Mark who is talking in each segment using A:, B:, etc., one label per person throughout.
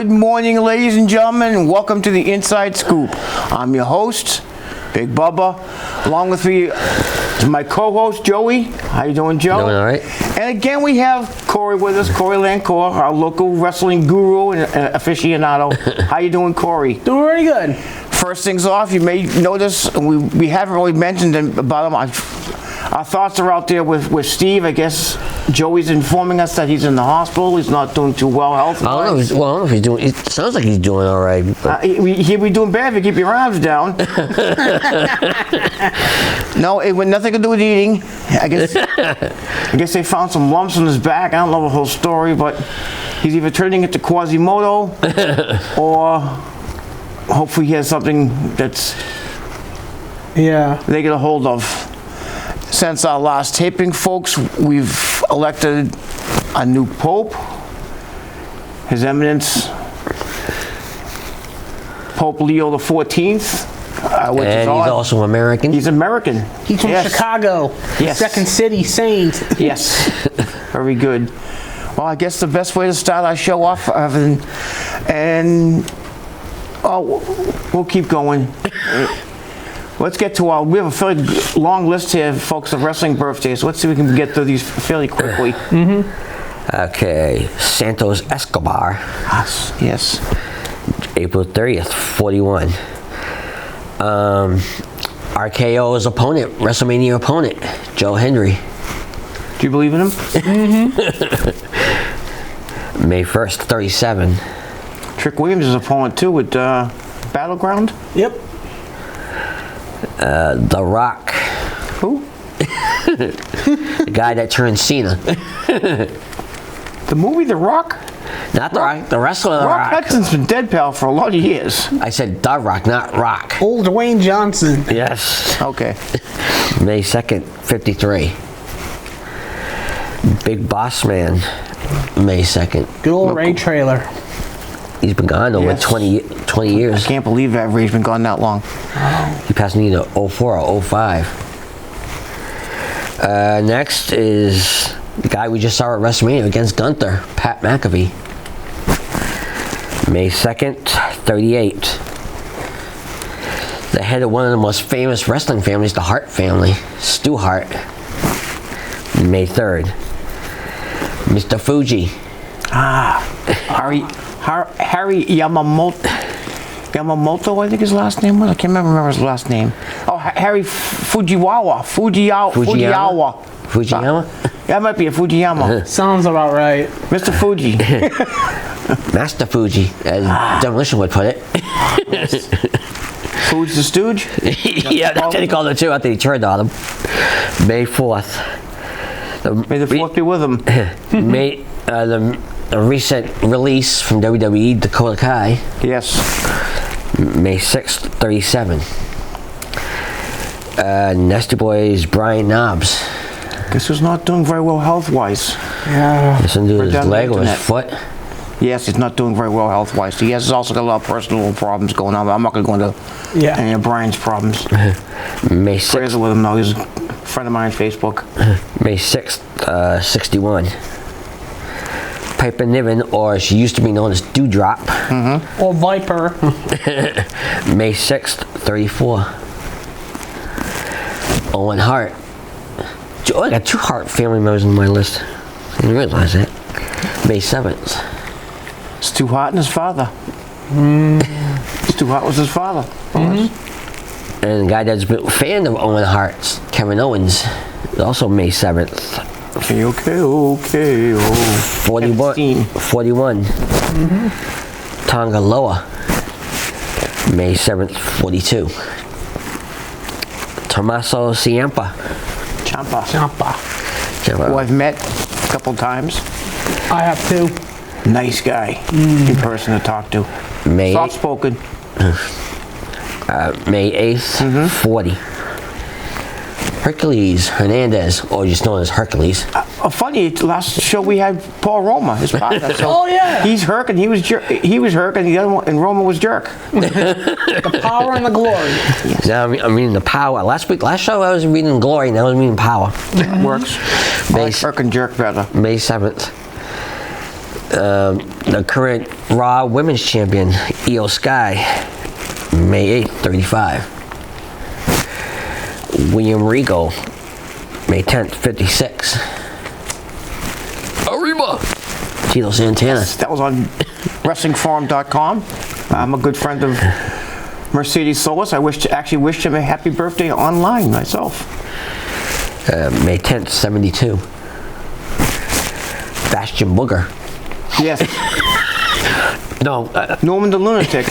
A: morning, ladies and gentlemen, and welcome to the Inside Scoop. I'm your host, Big Bubba. Along with me is my co-host, Joey. How you doing, Joe?
B: Doing all right.
A: And again, we have Corey with us, Corey Lancourt, our local wrestling guru and aficionado. How you doing, Corey?
C: Doing very good.
A: First things off, you may notice we haven't really mentioned about him. Our thoughts are out there with Steve. I guess Joey's informing us that he's in the hospital. He's not doing too well health-wise.
B: I don't know if he's doing. It sounds like he's doing all right.
A: He'd be doing bad if you keep your arms down. No, it had nothing to do with eating. I guess they found some lumps on his back. I don't know the whole story, but he's either turning into Quasimodo or hopefully he has something that's they get a hold of. Since our last taping, folks, we've elected a new pope. His Eminence, Pope Leo XIV.
B: And he's also American.
A: He's American.
C: He's from Chicago.
A: Yes.
C: Second City Saint.
A: Yes. Very good. Well, I guess the best way to start our show off, we'll keep going. Let's get to we have a fairly long list here, folks, of wrestling birthdays. Let's see if we can get through these fairly quickly.
B: Okay. Santos Escobar.
A: Yes.
B: April 30th, 41. RKO's opponent, WrestleMania opponent, Joe Hendry.
A: Do you believe in him?
B: May 1st, 37.
A: Trick Williams is opponent too with Battleground.
C: Yep.
B: The Rock.
A: Who?
B: The guy that turned Cena.
A: The movie The Rock?
B: Not The Rock. The wrestler The Rock.
A: Hudson's been dead, pal, for a lot of years.
B: I said The Rock, not Rock.
C: Old Dwayne Johnson.
B: Yes.
A: Okay.
B: May 2nd, 53. Big Boss Man. May 2nd.
C: Good old Ray Trailer.
B: He's been gone over 20 years.
A: I can't believe that Ray's been gone that long.
C: Oh.
B: He passed me in 04 or 05. Next is the guy we just saw at WrestleMania against Gunther, Pat McAfee. May 2nd, 38. The head of one of the most famous wrestling families, the Hart family, Stu Hart. May 3rd. Mr. Fuji.
A: Harry Yamamoto, I think his last name was. I can't remember his last name. Oh, Harry Fujiwara. Fujiyama? That might be a Fujiyama.
C: Sounds about right.
A: Mr. Fuji.
B: Master Fuji, as Demolition would put it.
A: Yes. Fuji the Stooge?
B: Yeah, that's what they called it too after he turned on him. May 4th.
A: May the 4th be with him.
B: May a recent release from WWE, Dakota Kai.
A: Yes.
B: May 6th, 37. Nasty Boys, Brian Knobbs.
A: Guess who's not doing very well health-wise?
C: Yeah.
B: Listen to his leg or his foot.
A: Yes, he's not doing very well health-wise. He has also got a lot of personal problems going on, but I'm not going to go into any of Brian's problems.
B: May 6th.
A: Prayers with him, though. He's a friend of mine on Facebook.
B: May 6th, 61. Piper Niven, or she used to be known as Dewdrop.
C: Or Viper.
B: May 6th, 34. Owen Hart. I got 2 Hart family members on my list. I didn't realize that. May 7th.
A: Stu Hart and his father. Stu Hart was his father.
B: And the guy that's been a fan of Owen Hart's, Kevin Owens, is also May 7th.
A: Okay.
B: 41. Tonga Loa. May 7th, 42. Tommaso Ciampa.
A: Ciampa. Who I've met a couple times.
C: I have too.
A: Nice guy. In person to talk to. Soft spoken.
B: May 8th, 40. Hercules Hernandez, or just known as Hercules.
A: Funny, last show we had Paul Roma, his partner. So
C: oh yeah.
A: He's Herc and he was Herc and the other one, and Roma was Jerk.
C: The power and the glory.
B: Yes. Now I'm reading the power. Last show I was reading glory, now I'm reading power.
A: Works. I like Herc and Jerk better.
B: May 7th. The current Raw Women's Champion, Io Sky, May 8th, 35. William Regal, May 10th, 56. Arriba! Tito Santana.
A: That was on WrestlingForum.com. I'm a good friend of Mercedes Solis. I actually wished him a happy birthday online myself.
B: May 10th, 72. Bastion Booger.
A: Yes.
B: No,
A: Norman the Lunatic.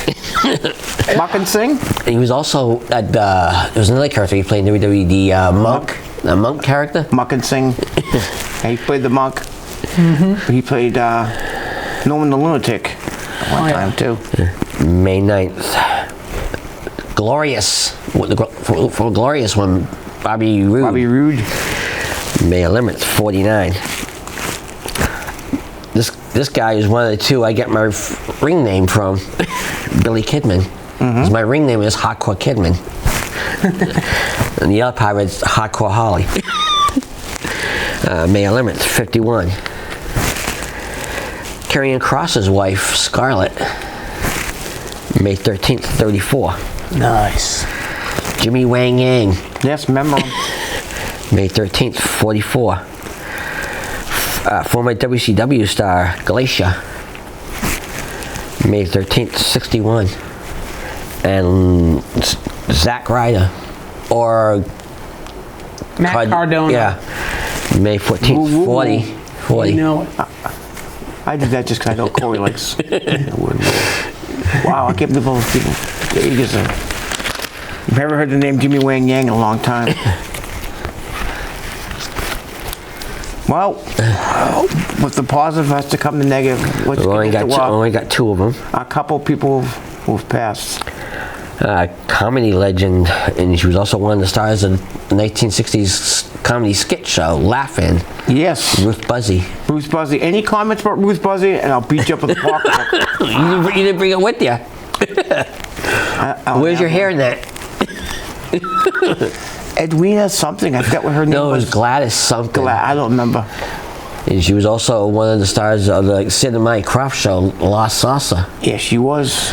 A: Muck and Sing?
B: he was also at, there was another character he played in WWE, the Monk. The Monk character.
A: Muck and Sing. Yeah, he played the Monk. But he played Norman the Lunatic at one time too.
B: May 9th. Glorious. For Glorious one, Bobby Roode.
A: Bobby Roode.
B: May 11th, 49. This guy is one of the two I get my ring name from. Billy Kidman. My ring name is Hardcore Kidman. And the other pirate's Hardcore Holly. May 11th, 51. Karrion Kross's wife, Scarlett. May 13th, 34.
C: Nice.
B: Jimmy Wang Yang.
A: Yes, remember him.
B: May 13th, 44. Former WCW star, Glacier. May 13th, 61. And Zack Ryder. Or...
C: Matt Cardona.
B: Yeah. May 14th,
A: Woo, woo,
B: 40.
A: woo.
B: 40.
C: You know it.
A: I did that just because I know Corey likes. Wow, I can't believe all those people. I've never heard the name Jimmy Wang Yang in a long time. Well, with the positive has to come the negative.
B: We've only got two of them.
A: A couple people who've passed.
B: Comedy legend, and she was also one of the stars of the 1960s comedy skit show, Laugh-In.
A: Yes.
B: Ruth Buzzy.
A: Ruth Buzzy. Any comments about Ruth Buzzy, and I'll beat you up with a pocket.
B: You didn't bring it with you. Where's your hair in that?
A: Edwina something. I forgot what her name
B: No, it
A: was.
B: was Gladys something.
A: I don't remember.
B: And she was also one of the stars of the Sid and Mike Croft show, La Salsa.
A: Yeah, she was.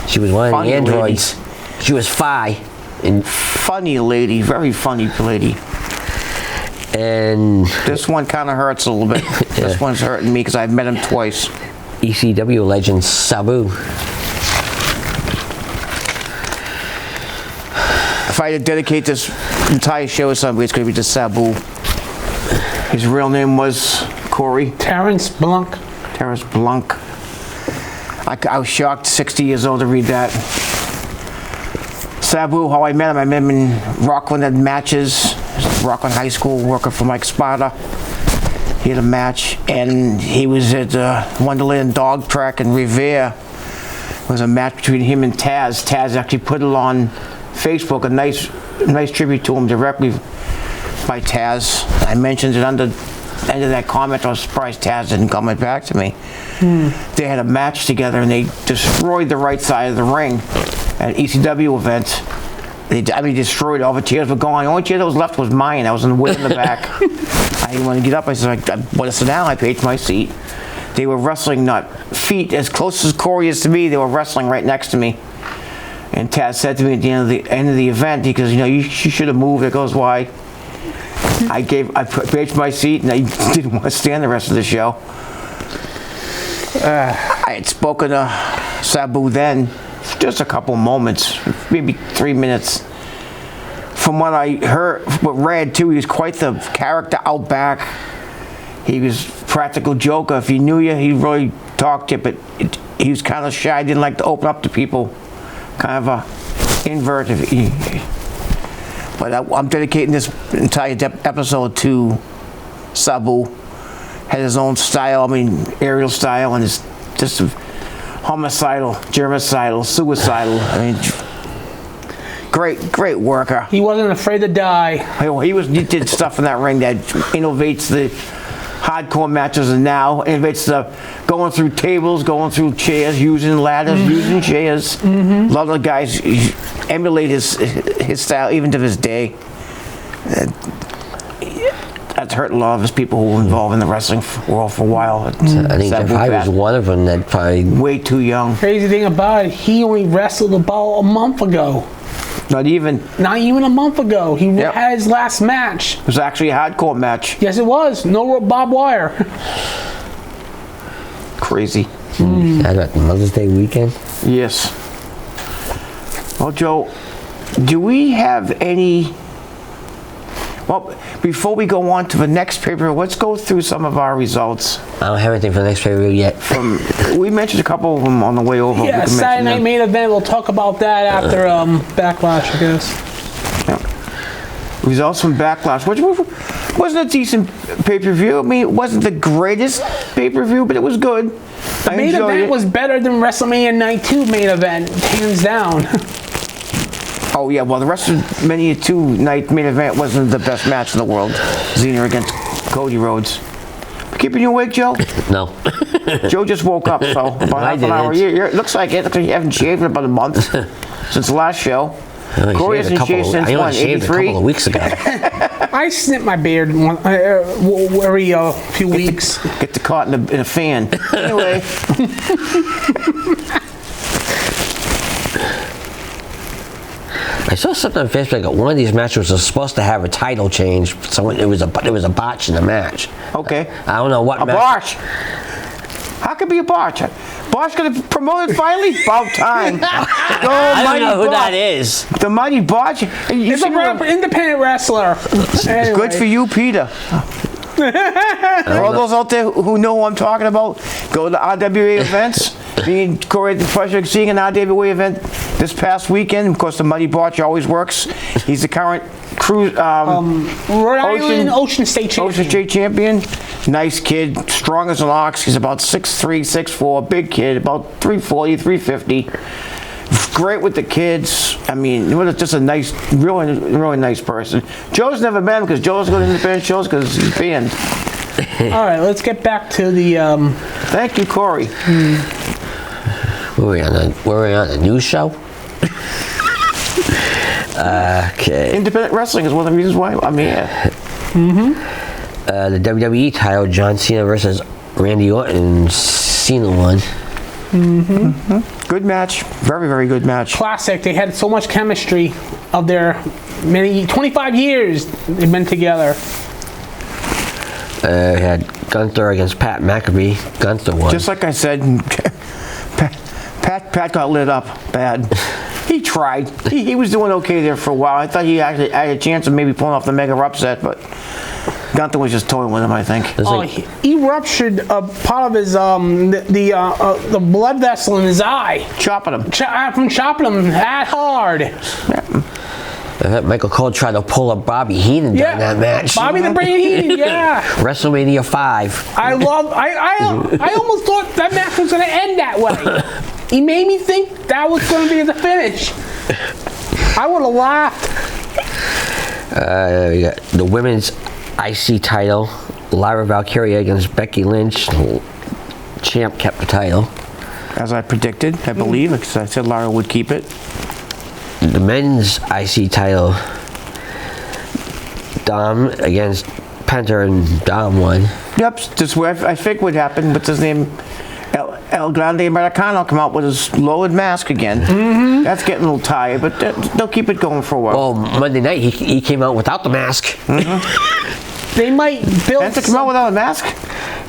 B: She was one of
A: Funny
B: the androids. She was Phi. And
A: Funny lady. Very funny lady.
B: And
A: This one kind of hurts a little bit. This one's hurting me because I've met him twice.
B: ECW legend Sabu.
A: If I had to dedicate this entire show to somebody, it's going to be to Sabu. His real name was Corey.
C: Terrence Blanc.
A: Terrence Blanc. I was shocked, 60 years old, to read that. Sabu, how I met him in Rockland at matches. Rockland High School, working for Mike Sparta. He had a match, and he was at Wonderland Dog Track in Revere. It was a match between him and Taz. Taz actually put it on Facebook, a nice tribute to him directly by Taz. I mentioned it under the end of that comment. I was surprised Taz didn't comment back to me. They had a match together, and they destroyed the right side of the ring at an ECW event. They destroyed it. All the chairs were gone. The only chair that was left was mine. I was in the way in the back. I didn't want to get up. I said, I want to sit down. I paid for my seat. They were wrestling, not feet, as close as Corey is to me. They were wrestling right next to me. And Taz said to me at the end of the event, he goes, you should have moved. It goes, why? I paid for my seat, and I didn't want to stand the rest of the show. I had spoken to Sabu then, just a couple moments, maybe 3 minutes. From what I heard, what read too, he was quite the character out back. He was practical joker. If he knew you, he'd really talk to you, but he was kind of shy. Didn't like to open up to people. Kind of a invert. But I'm dedicating this entire episode to Sabu. Had his own style, aerial style, and is just homicidal, germicidal, suicidal. Great worker.
C: He wasn't afraid to die.
A: He did stuff in that ring that innovates the hardcore matches, and now innovates the going through tables, going through chairs, using ladders, using chairs. A lot of the guys emulate his style even to this day. that's hurt a lot of his people who were involved in the wrestling world for a while.
B: I think Jeff Hardy was one of them that probably...
A: Way too young.
C: Crazy thing about it, he only wrestled about a month ago.
A: Not even
C: a month ago. He
A: Yep.
C: had his last match.
A: It was actually a hardcore match.
C: Yes, it was. No barbed wire.
A: Crazy.
B: That Mother's Day weekend?
A: Yes. Well, Joe, do we have any... Well, before we go on to the next paper, let's go through some of our results.
B: I don't have anything for the next pay-per-view yet.
A: We mentioned a couple of them on the way over.
C: Yeah, Saturday Night Main Event. We'll talk about that after Backlash, I guess.
A: Yeah. Results from Backlash, which wasn't a decent pay-per-view. I mean, it wasn't the greatest pay-per-view, but it was good.
C: The main event was better than WrestleMania Night 2 main event, hands down.
A: Oh yeah, well the WrestleMania 2 night main event wasn't the best match in the world. Xena against Cody Rhodes. Keeping you awake, Joe?
B: No.
A: Joe just woke up, so about half an hour. It looks like it. Looks like you haven't shaved in about a month since the last show. Corey hasn't shaved since
B: I only
A: what,
B: shaved
A: 83?
B: a couple of weeks ago.
C: I snip my beard every few weeks.
A: Get the caught in a fan. Anyway.
B: I saw something on Facebook that one of these matches was supposed to have a title change. So it was a botch in the match.
A: Okay.
B: I don't know what
A: A botch. How could it be a botch? Bosch got promoted finally? About time.
B: I don't know who that is.
A: The Mighty Bosch.
C: He's an independent wrestler. Anyway.
A: Good for you, Peter. For all those out there who know who I'm talking about, go to RWA events. Me and Corey had the pleasure of seeing an RWA event this past weekend. Of course, the Mighty Bosch always works. He's the current cruise
C: Rhode Island Ocean State Champion.
A: Ocean State Champion. Nice kid, strong as an ox. He's about 6'3", 6'4", big kid, about 340, 350. Great with the kids. I mean, just a nice, really nice person. Joe's never met him because Joe's going to independent shows because he's banned.
C: All right, let's get back to the...
A: Thank you, Corey.
B: Were we on a news show? Okay.
A: Independent wrestling is one of the reasons why I'm here.
B: The WWE title, John Cena versus Randy Orton. Cena won.
A: Good match. Very, very good match.
C: Classic. They had so much chemistry of their 25 years they've been together.
B: We had Gunther against Pat McAfee. Gunther won.
A: Just like I said, Pat got lit up bad. He tried. He was doing okay there for a while. I thought he actually had a chance of maybe pulling off the mega upset, but Gunther was just toying with him, I think.
C: He ruptured a part of his the blood vessel in his eye.
A: Chopping him.
C: From chopping him that hard.
B: Michael Cole tried to pull up Bobby Heenan during that match.
C: Bobby the Brain Heenan, yeah.
B: WrestleMania 5.
C: I almost thought that match was going to end that way. He made me think that was going to be the finish. I would have laughed.
B: We got the women's IC title. Lyra Valkyria against Becky Lynch. Champ kept the title.
A: As I predicted, I believe, because I said Lara would keep it.
B: The men's IC title. Dom against Penta, and Dom won.
A: Yep, just where I think what happened with his name. El Grande Americano come out with his lowered mask again. That's getting a little tired, but they'll keep it going for a while.
B: Well, Monday night he came out without the mask.
C: They might build.
A: Penta come out without a mask?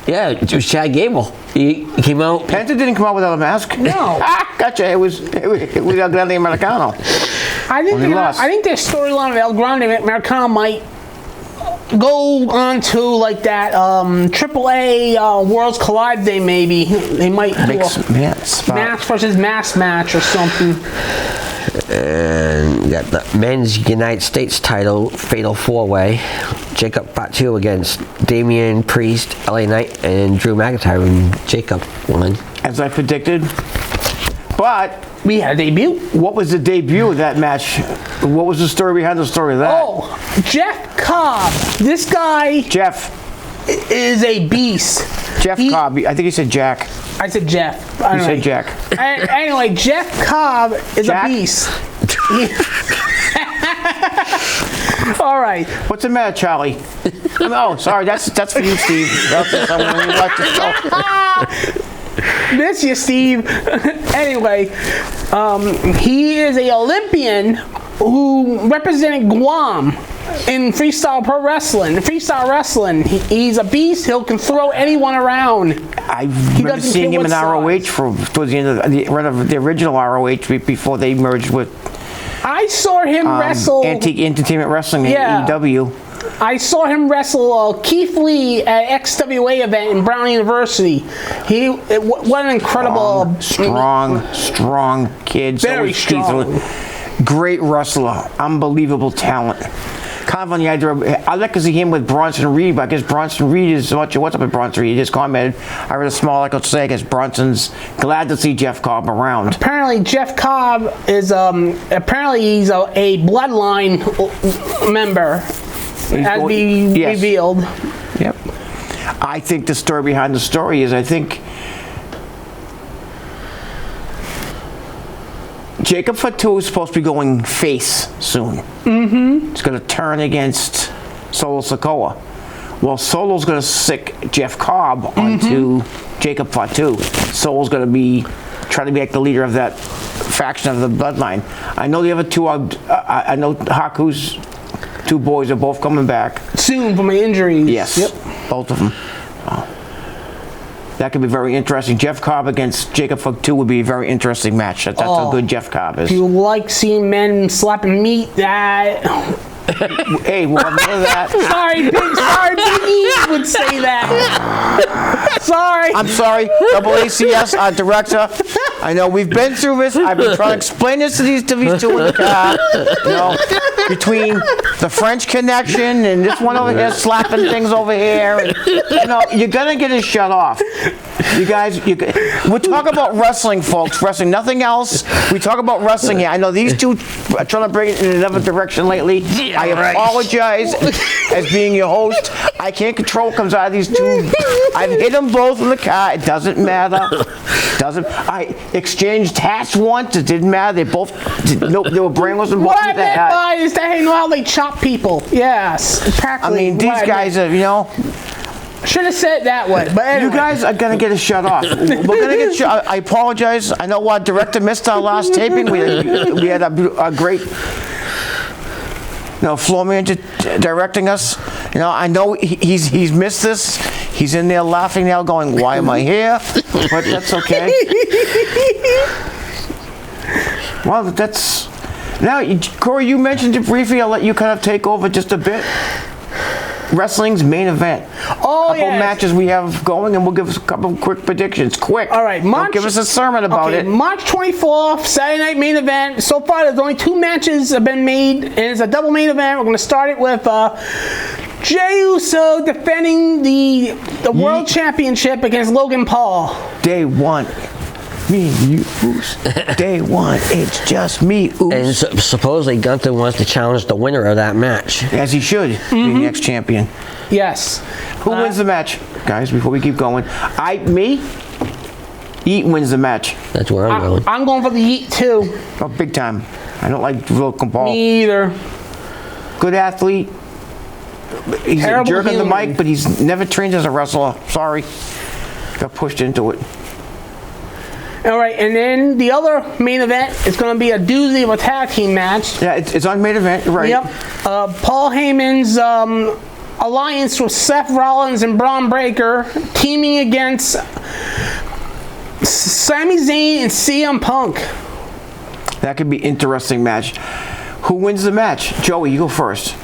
B: Yeah, it was Chad Gable. He came out.
A: Penta didn't come out without a mask?
C: No.
A: Gotcha. It was El Grande Americano.
C: I think their storyline of El Grande Americano might go on to like that AAA Worlds Collide thing. Maybe they might do a mask versus mask match or something.
B: And we got the men's United States title fatal 4-way. Jacob Fatu against Damian Priest, LA Knight, and Drew McIntyre, and Jacob won.
A: As I predicted. But
C: we had a debut.
A: What was the debut of that match? What was the story behind the story of that?
C: Oh, Jeff Cobb. This guy.
A: Jeff
C: is a beast.
A: Jeff Cobb. I think he said Jack.
C: I said Jeff.
A: You said Jack.
C: Anyway, Jeff Cobb is a beast. All right.
A: What's the matter, Charlie? Oh, sorry, that's for you, Steve. That's for someone who likes the show.
C: Miss you, Steve. Anyway, he is a Olympian who represented Guam in freestyle pro wrestling. In freestyle wrestling, he's a beast. He can throw anyone around.
A: I remember seeing him in ROH towards the end of the original ROH before they merged with.
C: I saw him wrestle.
A: Entertainment Wrestling in AEW.
C: I saw him wrestle Keith Lee at XWA event in Brown University. What an incredible,
A: strong kid.
C: Very strong.
A: Great wrestler, unbelievable talent. Kind of on the idea. I'd like to see him with Bronson Reed, but I guess Bronson Reed is what's up with Bronson Reed? He just commented. I read a small article say I guess Bronson's glad to see Jeff Cobb around.
C: Apparently, Jeff Cobb is apparently he's a bloodline member. As be revealed.
A: Yep. I think the story behind the story is I think Jacob Fatu is supposed to be going face soon. Mm-hmm. It's going to turn against Solo Sikoa. Well, Solo's going to sick Jeff Cobb onto Jacob Fatu. Solo's going to be trying to be like the leader of that faction of the bloodline. I know the other two. I know Haku's two boys are both coming back
C: soon from injuries.
A: Yes, both of them. That could be very interesting. Jeff Cobb against Jacob Fatu would be a very interesting match. That's how good Jeff Cobb is.
C: If you like seeing men slapping meat,
A: Hey, we'll have none of that.
C: Sorry, Big E would say that. Sorry.
A: I'm sorry, Double ACS, our director. I know we've been through this. I've been trying to explain this to these two in the car. You know, between the French connection and this one over here slapping things over here. And, you know, you're gonna get it shut off. You guys, we're talking about wrestling, folks. Wrestling, nothing else. We talk about wrestling here. I know these two are trying to bring it in another direction lately. I apologize as being your host. I can't control what comes out of these two. I've hit them both in the car. It doesn't matter. I exchanged hats once. It didn't matter. They both they were brainless and
C: what I meant by is that you know how they chop people. Yes, practically.
A: I mean, these guys are, you know.
C: Should have said it that way, but anyway.
A: You guys are gonna get it shut off. We're gonna get shut. I apologize. I know what director missed our last taping. We had a great, floor manager directing us. You know, I know he's missed this. He's in there laughing now, going, "Why am I here?" But that's okay. Well, that's now, Corey. You mentioned it briefly. I'll let you kind of take over just a bit. Wrestling's main event.
C: Oh,
A: couple matches we have going, and we'll give us a couple quick predictions. Quick.
C: All right,
A: Don't give us a sermon about it.
C: March 24th, Saturday night main event. So far, there's only 2 matches have been made, and it's a double main event. We're going to start it with Jey Uso defending the World Championship against Logan Paul.
A: Day one. Me and you, Oos. Day one, it's just me, Oos.
B: And supposedly Gunther wants to challenge the winner of that match.
A: As he should, be the next champion.
C: Yes.
A: Who wins the match, guys, before we keep going? Me? Yeet wins the match.
B: That's where I'm going.
C: I'm going for the Yeet, too.
A: Oh, big time. I don't like Logan Paul.
C: Me either.
A: Good athlete. He's
C: Terrible
A: a jerk on the
C: human.
A: mic, but he's never trained as a wrestler. Sorry. Got pushed into it.
C: All right, and then the other main event is going to be a doozy of a tag team match.
A: Yeah, it's on main event, you're right.
C: Yep. Paul Heyman's alliance with Seth Rollins and Braun Breaker teaming against Sami Zayn and CM Punk.
A: That could be an interesting match. Who wins the match? Joey, you go first.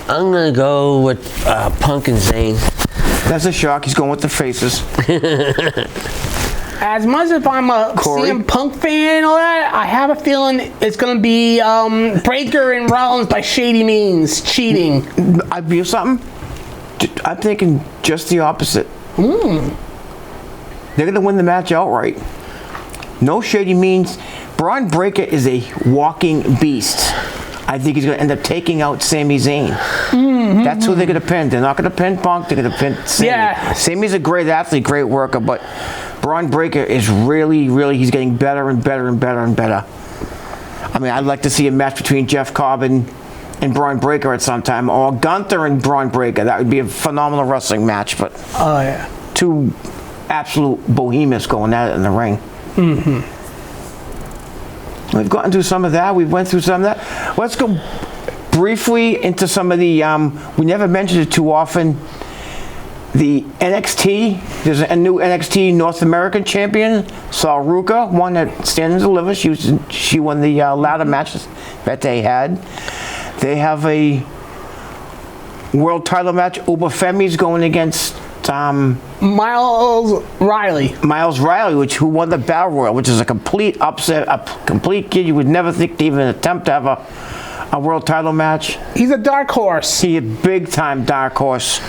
B: I'm going to go with Punk and Zayn.
A: That's a shock. He's going with the faces.
C: As much as I'm a
A: Corey?
C: CM Punk fan and all that, I have a feeling it's going to be Breaker and Rollins by shady means, cheating.
A: I feel something. I'm thinking just the opposite. They're going to win the match outright. No shady means. Braun Breaker is a walking beast. I think he's going to end up taking out Sami Zayn. That's who they're going to pin. They're not going to pin Punk. They're going to pin Sami.
C: Yeah.
A: Sami's a great athlete, great worker, but Braun Breaker is really, he's getting better and better and better and better. I mean, I'd like to see a match between Jeff Cobb and and Braun Breaker at some time, or Gunther and Braun Breaker. That would be a phenomenal wrestling match. But
C: Oh yeah.
A: two absolute behemoths going at it in the ring. Mm-hmm. We've gotten through some of that. We went through some of that. Let's go briefly into some of the. We never mentioned it too often. The NXT. There's a new NXT North American champion, Sal Ruka, one that Stand and Deliver. She won the ladder matches that they had. They have a world title match. Uber Femi's going against
C: Miles Riley.
A: Miles Riley, who won the Battle Royal, which is a complete upset, a complete kid you would never think to even attempt to have a world title match.
C: He's a dark horse.
A: He's a big time dark horse.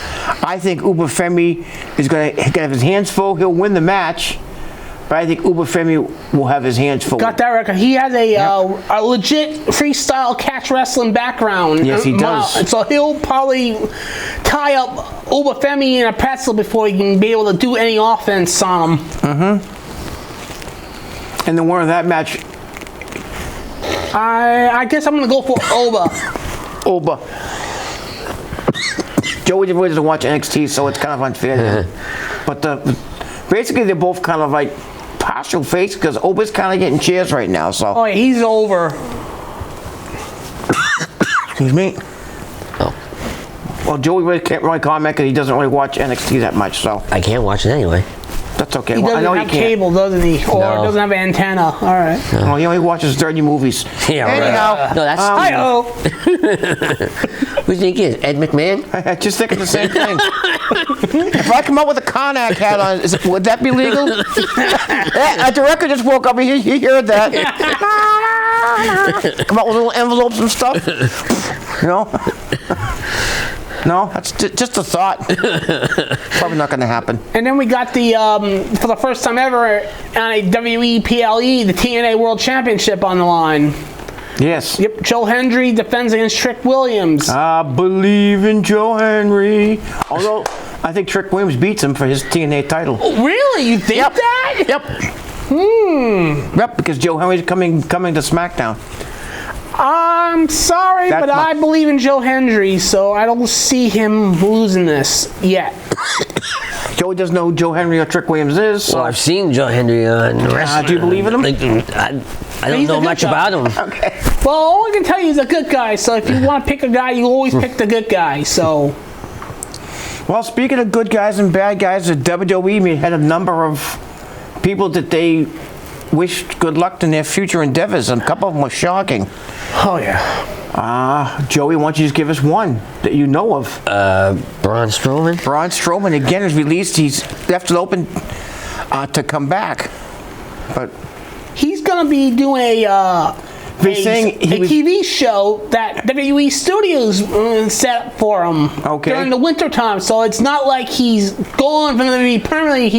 A: I think Uber Femi is going to have his hands full. He'll win the match, but I think Uber Femi will have his hands full.
C: Got that record. He has a legit freestyle catch wrestling background.
A: Yes, he does.
C: And so he'll probably tie up Uber Femi in a pretzel before he can be able to do any offense on him.
A: Mm-hmm. And the winner of that match,
C: I guess I'm going to go for Oba.
A: Oba. Joey really doesn't watch NXT, so it's kind of unfair to him. But basically, they're both kind of like partial face because Oba's kind of getting cheers right now. So.
C: Oh, yeah, he's over.
A: Excuse me.
B: Oh.
A: Well, Joey really can't really comment because he doesn't really watch NXT that much, so.
B: I can't watch it anyway.
A: That's okay.
C: He doesn't
A: I know
C: have
A: you can't.
C: cable, doesn't he? Or
B: No.
C: doesn't have an antenna. All right.
A: Well, he only watches dirty movies.
B: Yeah,
A: Anyhow,
B: right. No, that's
C: Hi-oh.
B: Who do you think it is? Ed McMahon?
A: I just thinking the same thing. If I come up with a Karnak hat on, would that be legal? A director just woke up and he heard that. Come out with little envelopes and stuff. You know? No, that's just a thought. Probably not going to happen.
C: And then we got the, for the first time ever on a WWE PLE, the TNA World Championship on the line.
A: Yes.
C: Yep, Joe Hendry defends against Trick Williams.
A: I believe in Joe Henry. Although, I think Trick Williams beats him for his TNA title.
C: Really? You think that?
A: Yep. Yep, because Joe Henry's coming to SmackDown.
C: I'm sorry, but I believe in Joe Hendry, so I don't see him losing this yet.
A: Joey doesn't know who Joe Henry or Trick Williams is. So.
B: Well, I've seen Joe Henry on wrestling.
A: Do you believe in him?
B: I don't
C: He's
B: know
C: a good
B: much
C: guy.
B: about him.
A: Okay.
C: Well, all I can tell you is a good guy, so if you want to pick a guy, you always pick the good guy, so...
A: Well, speaking of good guys and bad guys, the WWE had a number of people that they wished good luck in their future endeavors, and a couple of them were shocking.
C: Oh, yeah.
A: Joey, why don't you just give us one that you know of?
B: Braun Strowman?
A: Braun Strowman, again, is released. He's left it open to come back. But
C: He's going to be doing a TV show that WWE Studios set up for him during the winter time. So it's not like he's gone from WWE permanently.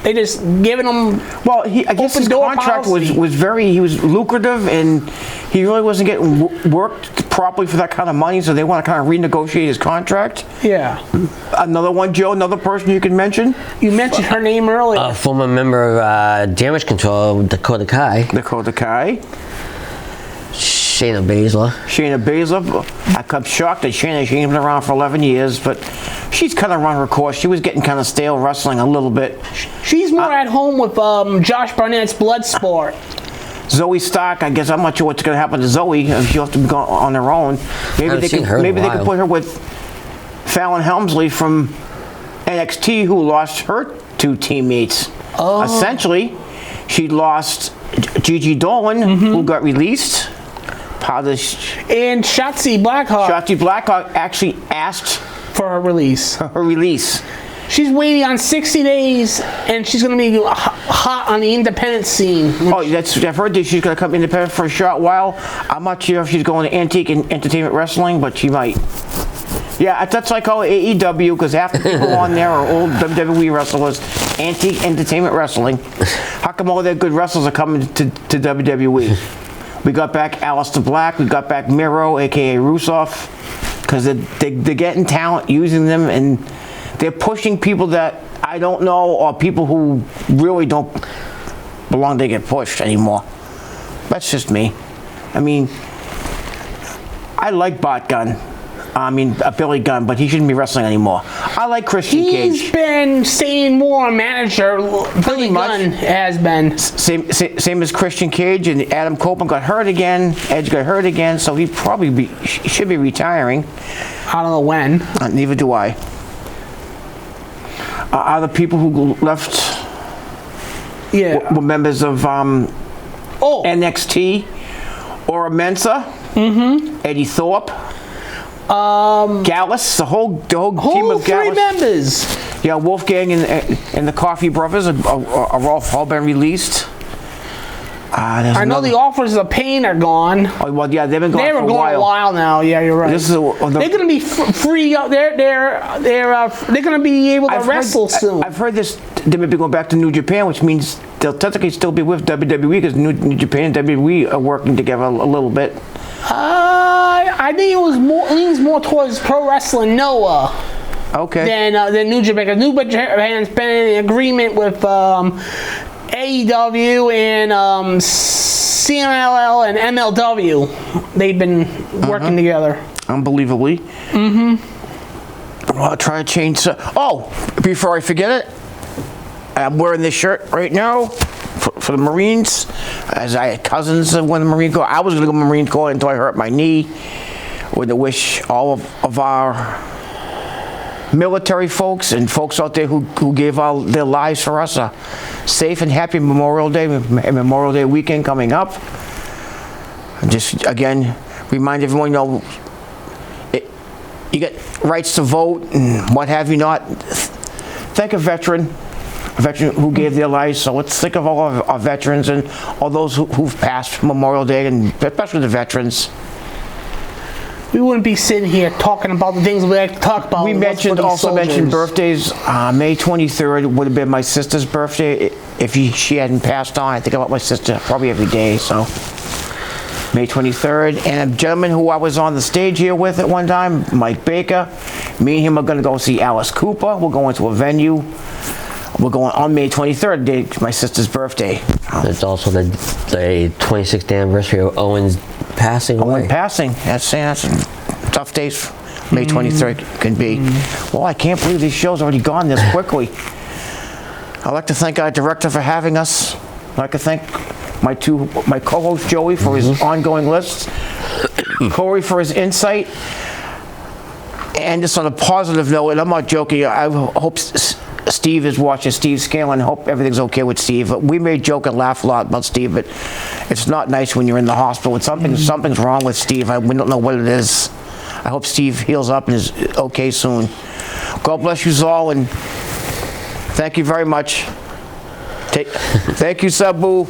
C: They just giving him.
A: Well, I guess his contract was very lucrative, and he really wasn't getting worked properly for that kind of money. So they want to kind of renegotiate his contract.
C: Yeah.
A: Another one, Joe. Another person you can mention.
C: You mentioned her name earlier.
B: A former member of Damage Control, Dakota Kai.
A: Dakota Kai.
B: Shayna Baszler.
A: Shayna Baszler. I'm shocked that she's been around for 11 years, but she's kind of run her course. She was getting kind of stale wrestling a little bit.
C: She's more at home with Josh Barnett's Bloodsport.
A: Zoe Stark, I guess I'm not sure what's going to happen to Zoe. She'll have to go on her own. Maybe they can put her with Fallon Helmsley from NXT, who lost her two teammates. Oh. Essentially, she lost Gigi Dolan, who got released.
C: And Shotzi Blackheart.
A: Shotzi Blackheart actually asked
C: for her release.
A: Her release.
C: She's waiting on 60 days, and she's going to be hot on the independent scene.
A: Oh, I've heard that she's going to come independent for a short while. I'm not sure if she's going to Antique and Entertainment Wrestling, but she might. Yeah, that's like all AEW, because half the people on there are old WWE wrestlers. Antique Entertainment Wrestling. How come all their good wrestlers are coming to WWE? We got back Aleister Black. We got back Miro, a.k.a. Rusev, because they're getting talent, using them, and they're pushing people that I don't know, or people who really don't belong to get pushed anymore. That's just me. I mean, I like Bart Gunn. I mean, Billy Gunn, but he shouldn't be wrestling anymore. I like Christian Cage.
C: He's been staying more manager. Billy Gunn has been.
A: Same as Christian Cage, and Adam Copeland got hurt again. Edge got hurt again, so he probably should be retiring.
C: I don't know when.
A: Neither do I. Other people who left were members of NXT, Ora Mensa, Eddie Thorpe, Gallus, the whole team of Gallus.
C: 3 members.
A: Yeah, Wolfgang and the Coffee Brothers are all been released.
C: I know the Offers of Pain are gone.
A: Oh, well, yeah, they've been gone for a while.
C: They were gone a while now. Yeah, you're right.
A: They're
C: going to be free. They're going to be able to wrestle soon.
A: I've heard this. They may be going back to New Japan, which means they'll technically still be with WWE because New Japan and WWE are working together a little bit.
C: I think it leans more towards Pro Wrestling Noah.
A: Okay.
C: Than New Japan. New Japan's been in agreement with AEW and CMLL and MLW. They've been working together.
A: Unbelievably. Well, I'll try to change. Before I forget it, I'm wearing this shirt right now for the Marines. As I had cousins when the Marine Corps. I was going to go Marine Corps until I hurt my knee. With to wish all of our military folks and folks out there who gave all their lives for us a safe and happy Memorial Day weekend coming up. And just again remind everyone, you get rights to vote and what have you not. Thank a veteran who gave their lives. So let's think of all of our veterans and all those who've passed Memorial Day, and especially the veterans.
C: We wouldn't be sitting here talking about the things we like to talk about.
A: We mentioned birthdays. May 23rd would have been my sister's birthday if she hadn't passed on. I think about my sister probably every day. So May 23rd, and a gentleman who I was on the stage here with at one time, Mike Baker. Me and him are going to go see Alice Cooper. We're going to a venue. We're going on May 23rd, my sister's birthday.
B: It's also the 26th anniversary of Owen's passing away.
A: Owen passing. That's tough days. May 23rd can be. Well, I can't believe these shows already gone this quickly. I'd like to thank our director for having us. I'd like to thank my co-host Joey for his ongoing lists, Corey for his insight, and just on a positive note, and I'm not joking, I hope Steve is watching, Steve Scanlon. Hope everything's okay with Steve. We may joke and laugh a lot about Steve, but it's not nice when you're in the hospital with something's wrong with Steve. We don't know what it is. I hope Steve heals up and is okay soon. God bless you all, and thank you very much. Thank you, Sabu.